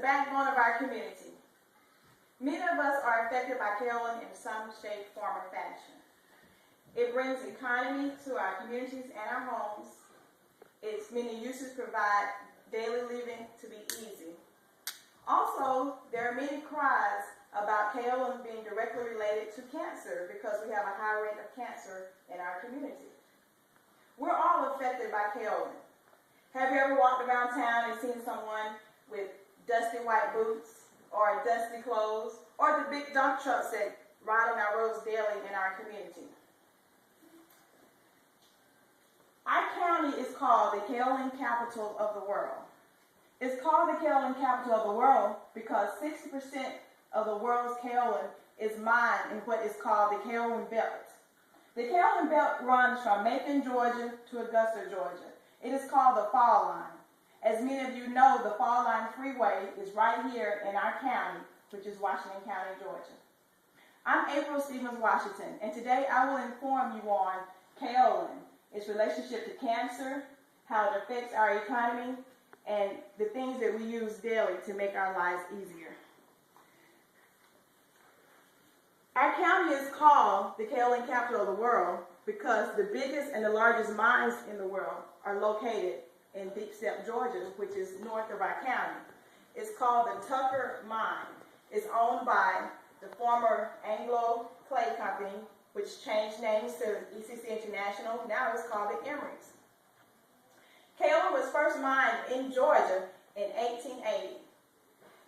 backbone of our community. Many of us are affected by kaolin in some shape, form, or fashion. It brings economy to our communities and our homes. Its many uses provide daily living to be easy. Also, there are many cries about kaolin being directly related to cancer because we have a high rate of cancer in our community. We're all affected by kaolin. Have you ever walked around town and seen someone with dusty white boots or dusty clothes or the big dump trucks that ride on our roads daily in our community? Our county is called the kaolin capital of the world. It's called the kaolin capital of the world because 60% of the world's kaolin is mined in what is called the kaolin belt. The kaolin belt runs from Macon, Georgia to Augusta, Georgia. It is called the Fall Line. As many of you know, the Fall Line Freeway is right here in our county, which is Washington County, Georgia. I'm April Stevens Washington, and today I will inform you on kaolin, its relationship to cancer, how it affects our economy, and the things that we use daily to make our lives easier. Our county is called the kaolin capital of the world because the biggest and the largest mines in the world are located in Deep Step, Georgia, which is north of our county. It's called the Tucker Mine. It's owned by the former Anglo Clay Company, which changed names to ECC International. Now it's called the Emery's. Kaolin was first mined in Georgia in 1880.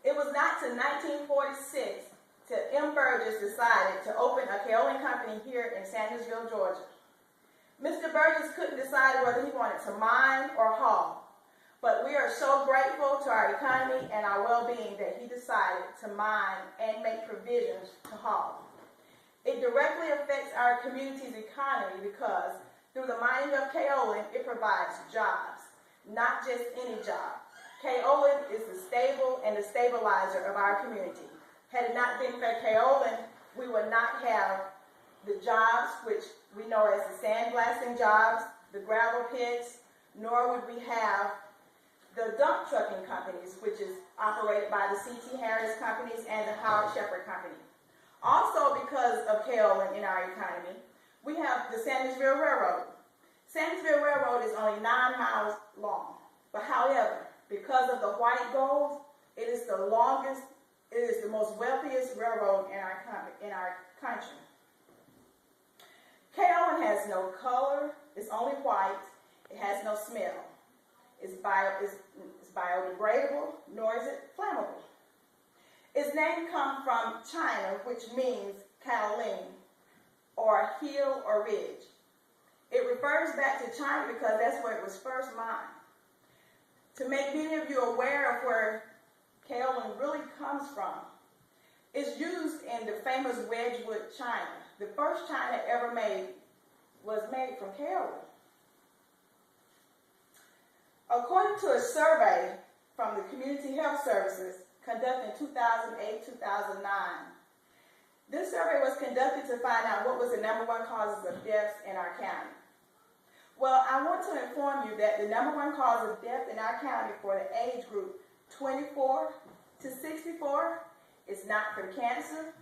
It was not till 1946 till M. Burgess decided to open a kaolin company here in Sandersville, Georgia. Mr. Burgess couldn't decide whether he wanted to mine or haul, but we are so grateful to our economy and our well-being that he decided to mine and make provisions to haul. It directly affects our community's economy because through the mining of kaolin, it provides jobs, not just any job. Kaolin is the stable and the stabilizer of our community. Had it not been for kaolin, we would not have the jobs, which we know as the sandblasting jobs, the gravel pits, nor would we have the dump trucking companies, which is operated by the C.T. Harris companies and the Howard Shepherd company. Also, because of kaolin in our economy, we have the Sandersville Railroad. Sandersville Railroad is only 9 miles long, but however, because of the white gold, it is the longest, it is the most wealthiest railroad in our country. Kaolin has no color, it's only white, it has no smell. It's biodegradable, nor is it flammable. Its name comes from China, which means kaolin, or hill or ridge. It refers back to China because that's where it was first mined. To make many of you aware of where kaolin really comes from, it's used in the famous Wedgwood china. The first china ever made was made from kaolin. According to a survey from the Community Health Services conducted in 2008-2009, this survey was conducted to find out what was the #1 causes of deaths in our county. Well, I want to inform you that the #1 cause of death in our county for the age group 24 to 64 is not from cancer,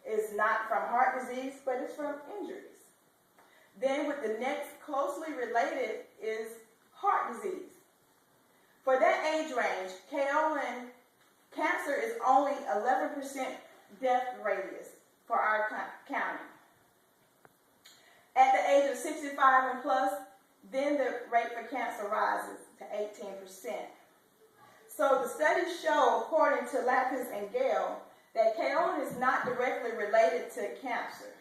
is not from heart disease, but it's from injuries. Then with the next closely related is heart disease. For that age range, kaolin cancer is only 11% death radius for our county. At the age of 65 and plus, then the rate for cancer rises to 18%. So the studies show, according to Lapis and Gale, that kaolin is not directly related to cancer.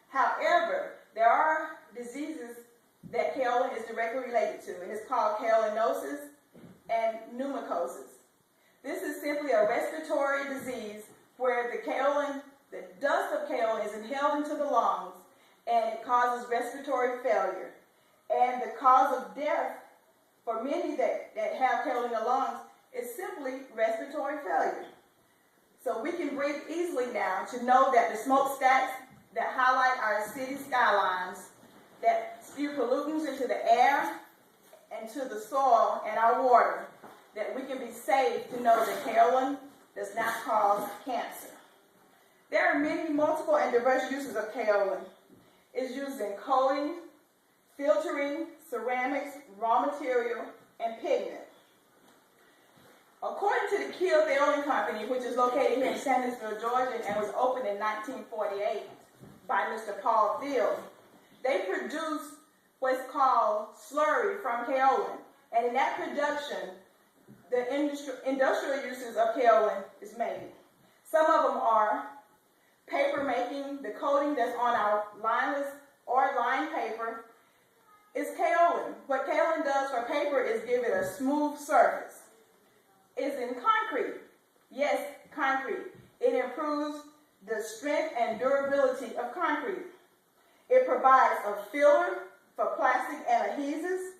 However, there are diseases that kaolin is directly related to, and it's called kaolinosis and pneumocosis. This is simply a respiratory disease where the dust of kaolin is inhaled into the lungs and it causes respiratory failure. And the cause of death for many that have kaolin in the lungs is simply respiratory failure. So we can breathe easily now to know that the smokestacks that highlight our city skylines, that spew pollutants into the air and to the soil and our water, that we can be safe to know that kaolin does not cause cancer. There are many multiple and diverse uses of kaolin. It's used in coating, filtering, ceramics, raw material, and pigment. According to the Kiel Kaolin Company, which is located here in Sandusville, Georgia, and was opened in 1948 by Mr. Paul Field, they produce what's called slurry from kaolin. And in that production, the industrial uses of kaolin is made. Some of them are paper making. The coating that's on our lineless or lined paper is kaolin. What kaolin does for paper is give it a smooth surface. It's in concrete. Yes, concrete. It improves the strength and durability of concrete. It provides a filler for plastic and adhesives.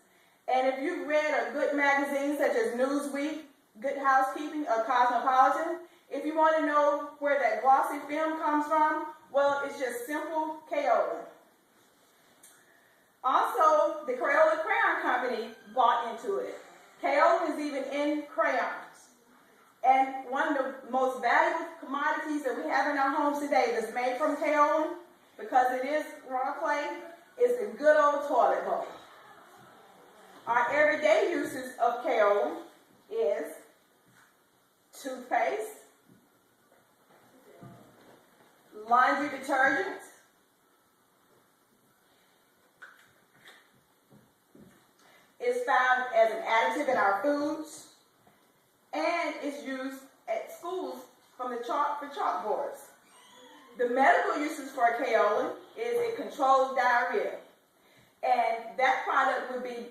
And if you've read a good magazine such as Newsweek, Good Housekeeping, or Cosmopolitan, if you want to know where that glossy film comes from, well, it's just simple kaolin. Also, the Crayola Crayon Company bought into it. Kaolin is even in crayons. And one of the most valuable commodities that we have in our homes today that's made from kaolin, because it is raw clay, is the good old toilet bowl. Our everyday uses of kaolin is toothpaste, laundry detergent, it's found as an additive in our foods, and it's used at schools for chalkboards. The medical uses for kaolin is it controls diarrhea, and that product would be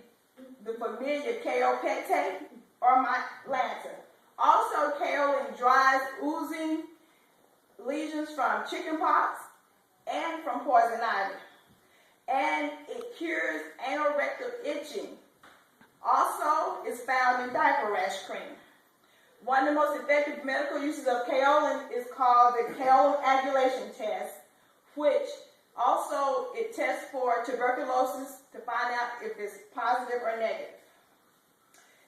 the familiar kaopectate or lantern. Also, kaolin dries oozing lesions from chicken pox and from poison ivy, and it cures anorectal itching. Also, it's found in diaper rash cream. One of the most effective medical uses of kaolin is called the kaolin test, which also it tests for tuberculosis to find out if it's positive or negative.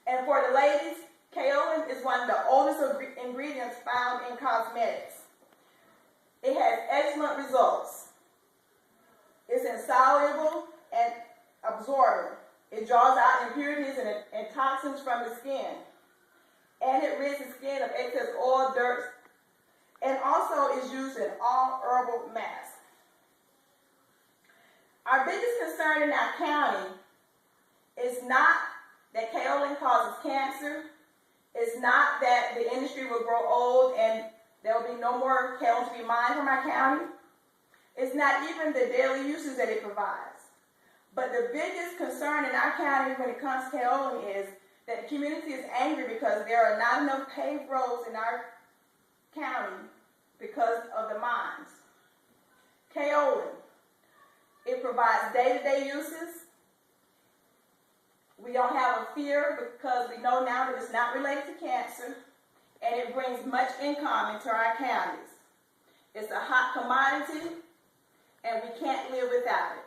And for the ladies, kaolin is one of the oldest ingredients found in cosmetics. It has excellent results. It's insoluble and absorbent. It draws out impurities and toxins from the skin. And it rids the skin of excess oil, dirt, and also is used in all herbal masks. Our biggest concern in our county is not that kaolin causes cancer. It's not that the industry will grow old and there will be no more kaolin to be mined from our county. It's not even the daily uses that it provides. But the biggest concern in our county when it comes to kaolin is that the community is angry because there are not enough paved roads in our county because of the mines. Kaolin, it provides day-to-day uses. We don't have a fear because we know now that it's not related to cancer, and it brings much income into our counties. It's a hot commodity, and we can't live without it.